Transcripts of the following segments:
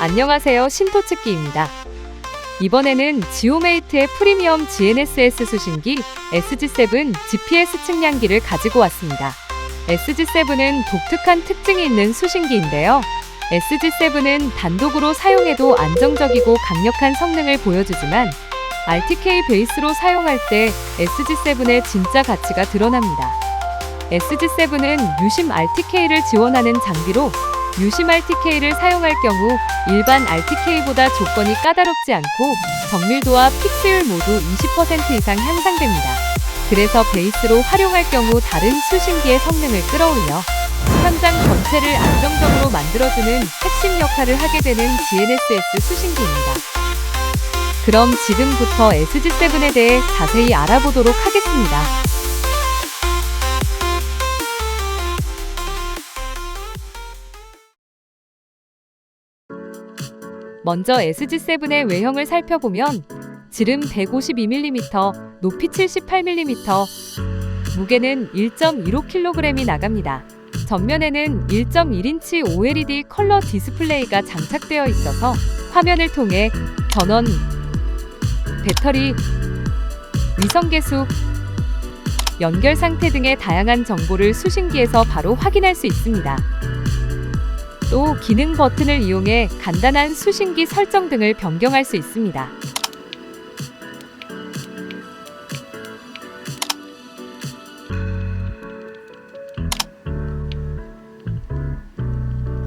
안녕하세요, 신토츠키입니다. 이번에는 지오메이트의 프리미엄 GNSS 수신기 SG7 GPS 측량기를 가지고 왔습니다. SG7은 독특한 특징이 있는 수신기인데요. SG7은 단독으로 사용해도 안정적이고 강력한 성능을 보여주지만 RTK 베이스로 사용할 때 SG7의 진짜 가치가 드러납니다. SG7은 유심 RTK를 지원하는 장비로 유심 RTK를 사용할 경우 일반 RTK보다 조건이 까다롭지 않고 정밀도와 픽스율 모두 20% 이상 향상됩니다. 그래서 베이스로 활용할 경우 다른 수신기의 성능을 끌어올려 현장 전체를 안정적으로 만들어주는 핵심 역할을 하게 되는 GNSS 수신기입니다. 그럼 지금부터 SG7에 대해 자세히 알아보도록 하겠습니다. 먼저 SG7의 외형을 살펴보면 지름 152mm, 높이 78mm, 무게는 1.15kg이 나갑니다. 전면에는 1.1인치 OLED 컬러 디스플레이가 장착되어 있어서 화면을 통해 전원, 배터리, 위성 계수, 연결 상태 등의 다양한 정보를 수신기에서 바로 확인할 수 있습니다. 또 기능 버튼을 이용해 간단한 수신기 설정 등을 변경할 수 있습니다.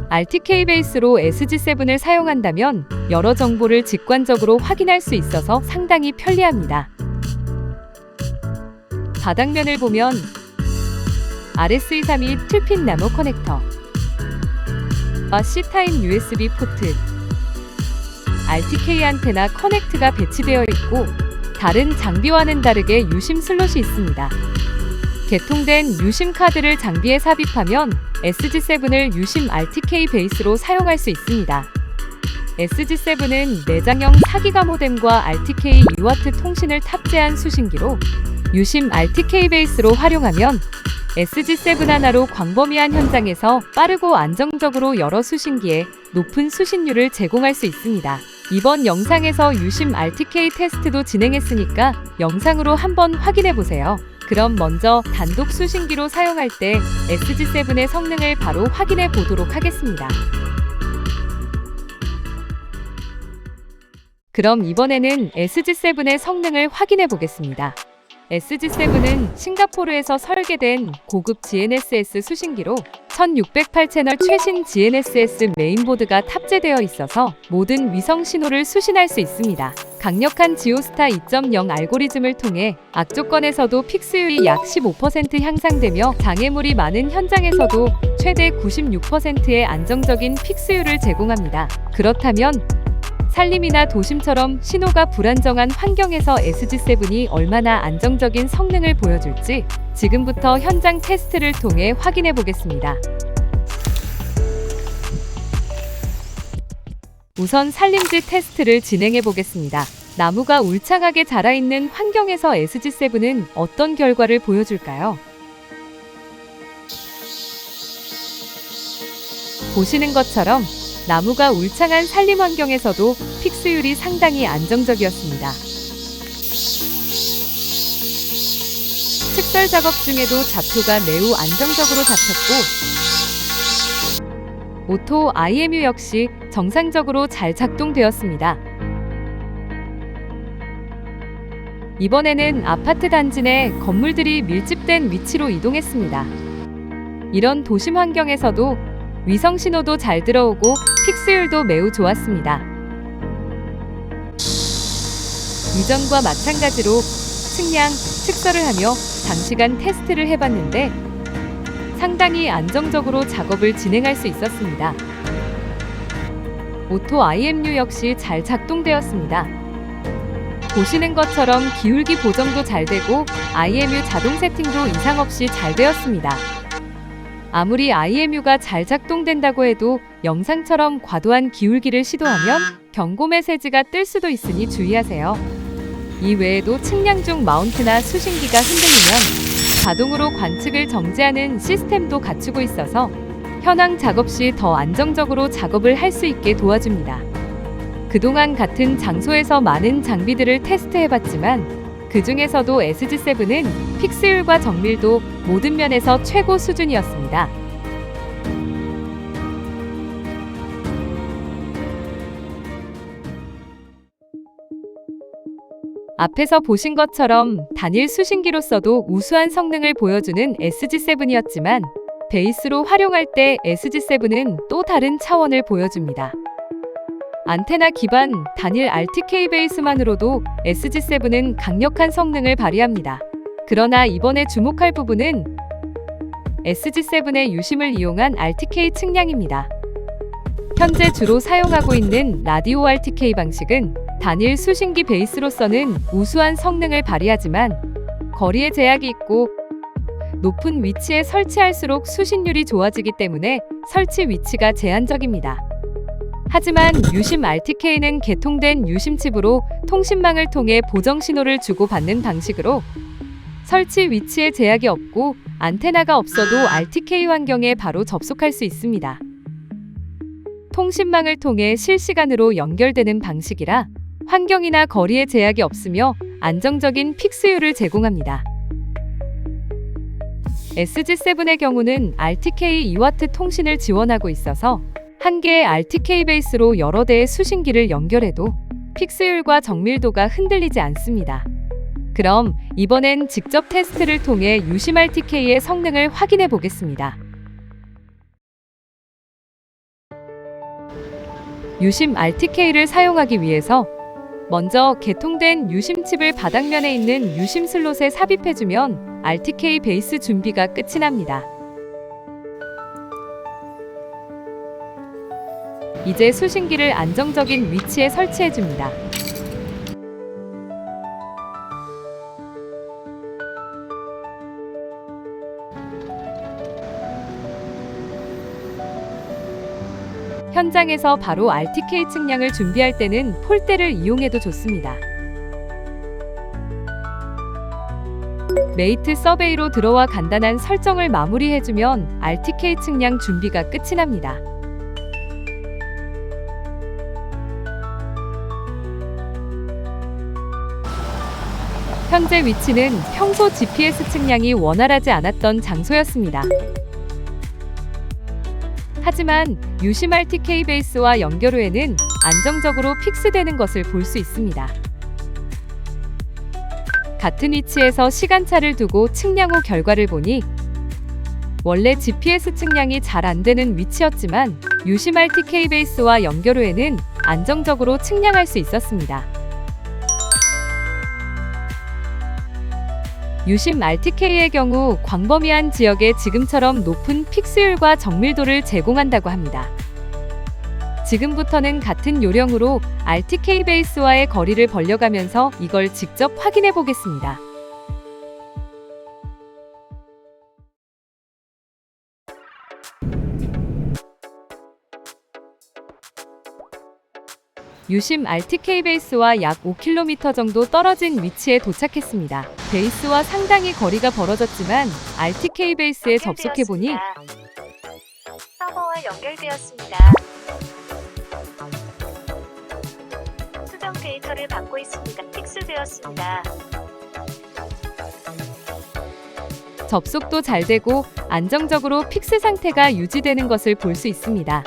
RTK 베이스로 SG7을 사용한다면 여러 정보를 직관적으로 확인할 수 있어서 상당히 편리합니다. 바닥면을 보면 RS232 2핀 나노 커넥터, C타입 USB 포트, RTK 안테나 커넥트가 배치되어 있고 다른 장비와는 다르게 유심 슬롯이 있습니다. 개통된 유심 카드를 장비에 삽입하면 SG7을 유심 RTK 베이스로 사용할 수 있습니다. SG7은 내장형 4기가 모뎀과 RTK 2W 통신을 탑재한 수신기로 유심 RTK 베이스로 활용하면 SG7 하나로 광범위한 현장에서 빠르고 안정적으로 여러 수신기에 높은 수신율을 제공할 수 있습니다. 이번 영상에서 유심 RTK 테스트도 진행했으니까 영상으로 한번 확인해보세요. 그럼 먼저 단독 수신기로 사용할 때 SG7의 성능을 바로 확인해 보도록 하겠습니다. 그럼 이번에는 SG7의 성능을 확인해 보겠습니다. SG7은 싱가포르에서 설계된 고급 GNSS 수신기로 1608채널 최신 GNSS 메인보드가 탑재되어 있어서 모든 위성 신호를 수신할 수 있습니다. 강력한 지오스타 2.0 알고리즘을 통해 악조건에서도 픽스율이 약 15% 향상되며 장애물이 많은 현장에서도 최대 96%의 안정적인 픽스율을 제공합니다. 그렇다면 산림이나 도심처럼 신호가 불안정한 환경에서 SG7이 얼마나 안정적인 성능을 보여줄지 지금부터 현장 테스트를 통해 확인해 보겠습니다. 우선 산림지 테스트를 진행해 보겠습니다. 나무가 울창하게 자라있는 환경에서 SG7은 어떤 결과를 보여줄까요? 보시는 것처럼 나무가 울창한 산림 환경에서도 픽스율이 상당히 안정적이었습니다. 측설 작업 중에도 좌표가 매우 안정적으로 잡혔고 오토 IMU 역시 정상적으로 잘 작동되었습니다. 이번에는 아파트 단지 내 건물들이 밀집된 위치로 이동했습니다. 이런 도심 환경에서도 위성 신호도 잘 들어오고 픽스율도 매우 좋았습니다. 이전과 마찬가지로 측량, 측설을 하며 장시간 테스트를 해봤는데 상당히 안정적으로 작업을 진행할 수 있었습니다. 오토 IMU 역시 잘 작동되었습니다. 보시는 것처럼 기울기 보정도 잘 되고 IMU 자동 세팅도 이상 없이 잘 되었습니다. 아무리 IMU가 잘 작동된다고 해도 영상처럼 과도한 기울기를 시도하면 경고 메시지가 뜰 수도 있으니 주의하세요. 이 외에도 측량 중 마운트나 수신기가 흔들리면 자동으로 관측을 정지하는 시스템도 갖추고 있어서 현황 작업 시 더 안정적으로 작업을 할 수 있게 도와줍니다. 그동안 같은 장소에서 많은 장비들을 테스트해봤지만 그 중에서도 SG7은 픽스율과 정밀도 모든 면에서 최고 수준이었습니다. 앞에서 보신 것처럼 단일 수신기로서도 우수한 성능을 보여주는 SG7이었지만 베이스로 활용할 때 SG7은 또 다른 차원을 보여줍니다. 안테나 기반 단일 RTK 베이스만으로도 SG7은 강력한 성능을 발휘합니다. 그러나 이번에 주목할 부분은 SG7의 유심을 이용한 RTK 측량입니다. 현재 주로 사용하고 있는 라디오 RTK 방식은 단일 수신기 베이스로서는 우수한 성능을 발휘하지만 거리에 제약이 있고 높은 위치에 설치할수록 수신율이 좋아지기 때문에 설치 위치가 제한적입니다. 하지만 유심 RTK는 개통된 유심 칩으로 통신망을 통해 보정 신호를 주고받는 방식으로 설치 위치에 제약이 없고 안테나가 없어도 RTK 환경에 바로 접속할 수 있습니다. 통신망을 통해 실시간으로 연결되는 방식이라 환경이나 거리에 제약이 없으며 안정적인 픽스율을 제공합니다. SG7의 경우는 RTK 2W 통신을 지원하고 있어서 한 개의 RTK 베이스로 여러 대의 수신기를 연결해도 픽스율과 정밀도가 흔들리지 않습니다. 그럼 이번엔 직접 테스트를 통해 유심 RTK의 성능을 확인해 보겠습니다. 유심 RTK를 사용하기 위해서 먼저 개통된 유심 칩을 바닥면에 있는 유심 슬롯에 삽입해주면 RTK 베이스 준비가 끝이 납니다. 이제 수신기를 안정적인 위치에 설치해줍니다. 현장에서 바로 RTK 측량을 준비할 때는 폴대를 이용해도 좋습니다. 메이트 서베이로 들어와 간단한 설정을 마무리해주면 RTK 측량 준비가 끝이 납니다. 현재 위치는 평소 GPS 측량이 원활하지 않았던 장소였습니다. 하지만 유심 RTK 베이스와 연결 후에는 안정적으로 픽스되는 것을 볼 수 있습니다. 같은 위치에서 시간차를 두고 측량 후 결과를 보니 원래 GPS 측량이 잘 안되는 위치였지만 유심 RTK 베이스와 연결 후에는 안정적으로 측량할 수 있었습니다. 유심 RTK의 경우 광범위한 지역에 지금처럼 높은 픽스율과 정밀도를 제공한다고 합니다. 지금부터는 같은 요령으로 RTK 베이스와의 거리를 벌려가면서 이걸 직접 확인해 보겠습니다. 유심 RTK 베이스와 약 5km 정도 떨어진 위치에 도착했습니다. 베이스와 상당히 거리가 벌어졌지만 RTK 베이스에 접속해보니 서버와 연결되었습니다. 수정 데이터를 받고 있습니다. 픽스되었습니다. 접속도 잘 되고 안정적으로 픽스 상태가 유지되는 것을 볼 수 있습니다.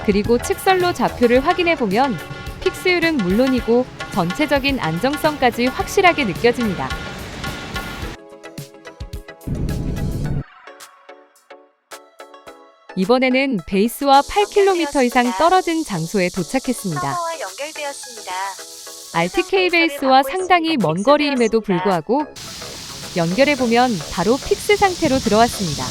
그리고 측설로 좌표를 확인해보면 픽스율은 물론이고 전체적인 안정성까지 확실하게 느껴집니다. 이번에는 베이스와 8km 이상 떨어진 장소에 도착했습니다. 서버와 연결되었습니다. RTK 베이스와 상당히 먼 거리임에도 불구하고 연결해보면 바로 픽스 상태로 들어왔습니다.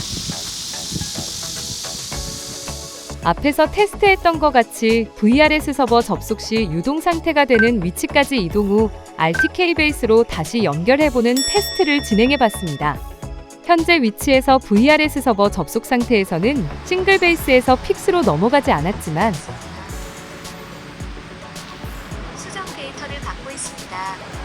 앞에서 테스트했던 것 같이 VRS 서버 접속 시 유동 상태가 되는 위치까지 이동 후 RTK 베이스로 다시 연결해보는 테스트를 진행해봤습니다. 현재 위치에서 VRS 서버 접속 상태에서는 싱글 베이스에서 픽스로 넘어가지 않았지만 수정 데이터를 받고 있습니다.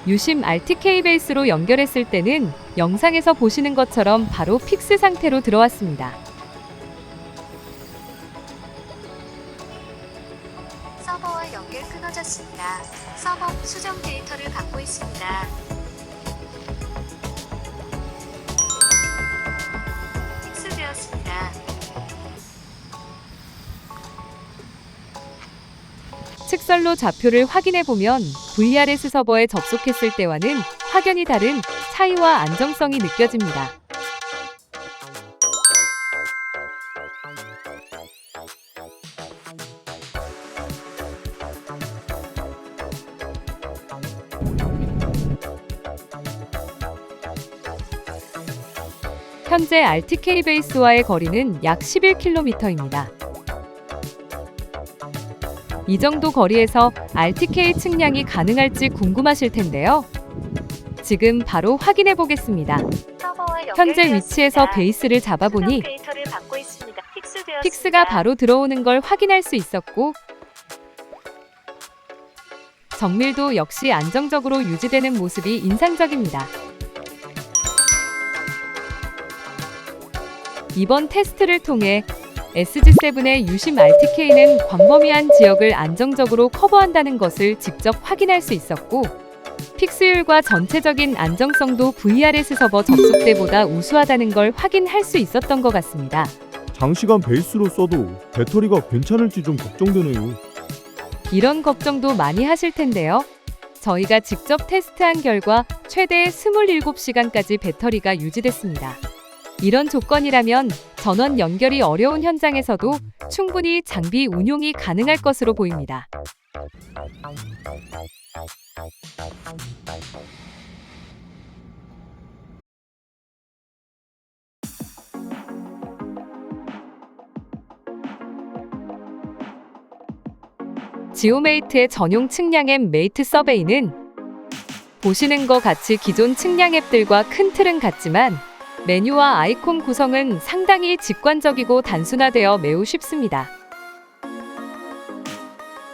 유심 RTK 베이스로 연결했을 때는 영상에서 보시는 것처럼 바로 픽스 상태로 들어왔습니다. 서버와 연결 끊어졌습니다. 서버 수정 데이터를 받고 있습니다. 픽스되었습니다. 측설로 좌표를 확인해 보면 VRS 서버에 접속했을 때와는 확연히 다른 차이와 안정성이 느껴집니다. 현재 RTK 베이스와의 거리는 약 11km입니다. 이 정도 거리에서 RTK 측량이 가능할지 궁금하실 텐데요. 지금 바로 확인해 보겠습니다. 현재 위치에서 베이스를 잡아보니 픽스가 바로 들어오는 걸 확인할 수 있었고, 정밀도 역시 안정적으로 유지되는 모습이 인상적입니다. 이번 테스트를 통해 SG7의 유심 RTK는 광범위한 지역을 안정적으로 커버한다는 것을 직접 확인할 수 있었고, 픽스율과 전체적인 안정성도 VRS 서버 접속 때보다 우수하다는 걸 확인할 수 있었던 것 같습니다. 장시간 베이스로 써도 배터리가 괜찮을지 좀 걱정되네요. 이런 걱정도 많이 하실 텐데요. 저희가 직접 테스트한 결과 최대 27시간까지 배터리가 유지됐습니다. 이런 조건이라면 전원 연결이 어려운 현장에서도 충분히 장비 운용이 가능할 것으로 보입니다. 지오메이트의 전용 측량 앱 메이트 서베이는 보시는 것 같이 기존 측량 앱들과 큰 틀은 같지만 메뉴와 아이콘 구성은 상당히 직관적이고 단순화되어 매우 쉽습니다.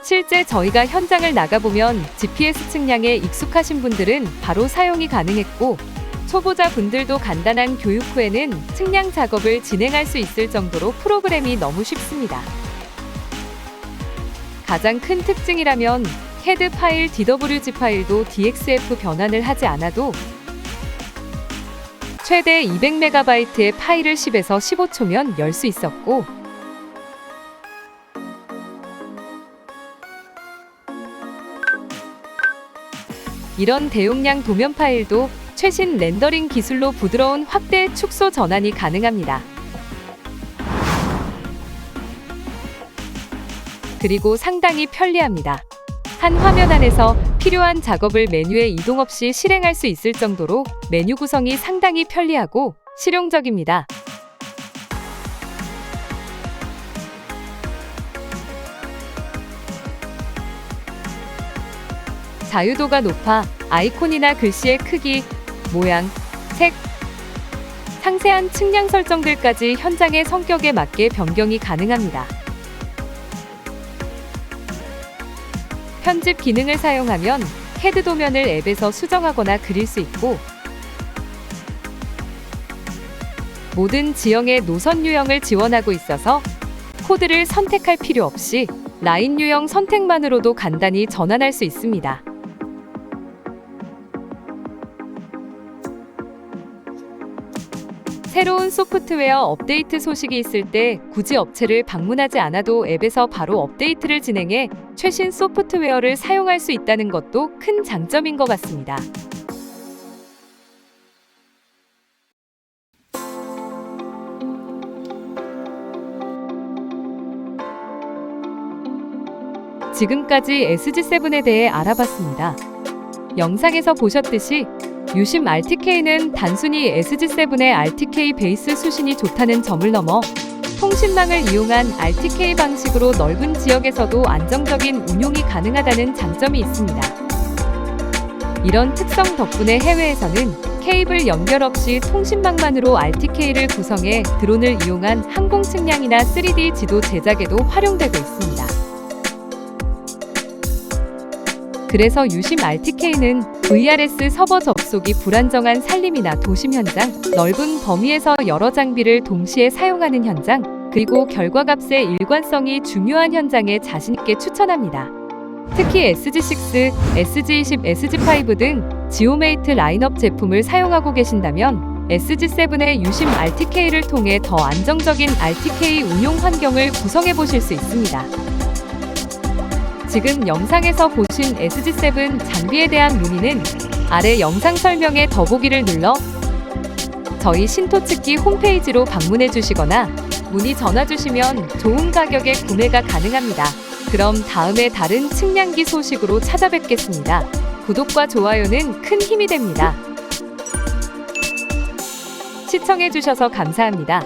실제 저희가 현장을 나가보면 GPS 측량에 익숙하신 분들은 바로 사용이 가능했고, 초보자 분들도 간단한 교육 후에는 측량 작업을 진행할 수 있을 정도로 프로그램이 너무 쉽습니다. 가장 큰 특징이라면 헤드 파일 DWG 파일도 DXF 변환을 하지 않아도 최대 200MB의 파일을 10에서 15초면 열 수 있었고, 이런 대용량 도면 파일도 최신 렌더링 기술로 부드러운 확대 축소 전환이 가능합니다. 그리고 상당히 편리합니다. 한 화면 안에서 필요한 작업을 메뉴에 이동 없이 실행할 수 있을 정도로 메뉴 구성이 상당히 편리하고 실용적입니다. 자유도가 높아 아이콘이나 글씨의 크기, 모양, 색, 상세한 측량 설정들까지 현장의 성격에 맞게 변경이 가능합니다. 편집 기능을 사용하면 헤드 도면을 앱에서 수정하거나 그릴 수 있고, 모든 지형의 노선 유형을 지원하고 있어서 코드를 선택할 필요 없이 라인 유형 선택만으로도 간단히 전환할 수 있습니다. 새로운 소프트웨어 업데이트 소식이 있을 때 굳이 업체를 방문하지 않아도 앱에서 바로 업데이트를 진행해 최신 소프트웨어를 사용할 수 있다는 것도 큰 장점인 것 같습니다. 지금까지 SG7에 대해 알아봤습니다. 영상에서 보셨듯이 유심 RTK는 단순히 SG7의 RTK 베이스 수신이 좋다는 점을 넘어 통신망을 이용한 RTK 방식으로 넓은 지역에서도 안정적인 운용이 가능하다는 장점이 있습니다. 이런 특성 덕분에 해외에서는 케이블 연결 없이 통신망만으로 RTK를 구성해 드론을 이용한 항공 측량이나 3D 지도 제작에도 활용되고 있습니다. 그래서 유심 RTK는 VRS 서버 접속이 불안정한 산림이나 도심 현장, 넓은 범위에서 여러 장비를 동시에 사용하는 현장, 그리고 결과값의 일관성이 중요한 현장에 자신있게 추천합니다. 특히 SG6, SG20, SG5 등 지오메이트 라인업 제품을 사용하고 계신다면 SG7의 유심 RTK를 통해 더 안정적인 RTK 운용 환경을 구성해 보실 수 있습니다. 지금 영상에서 보신 SG7 장비에 대한 문의는 아래 영상 설명에 더보기를 눌러 저희 신토측기 홈페이지로 방문해 주시거나 문의 전화 주시면 좋은 가격에 구매가 가능합니다. 그럼 다음에 다른 측량기 소식으로 찾아뵙겠습니다. 구독과 좋아요는 큰 힘이 됩니다. 시청해 주셔서 감사합니다.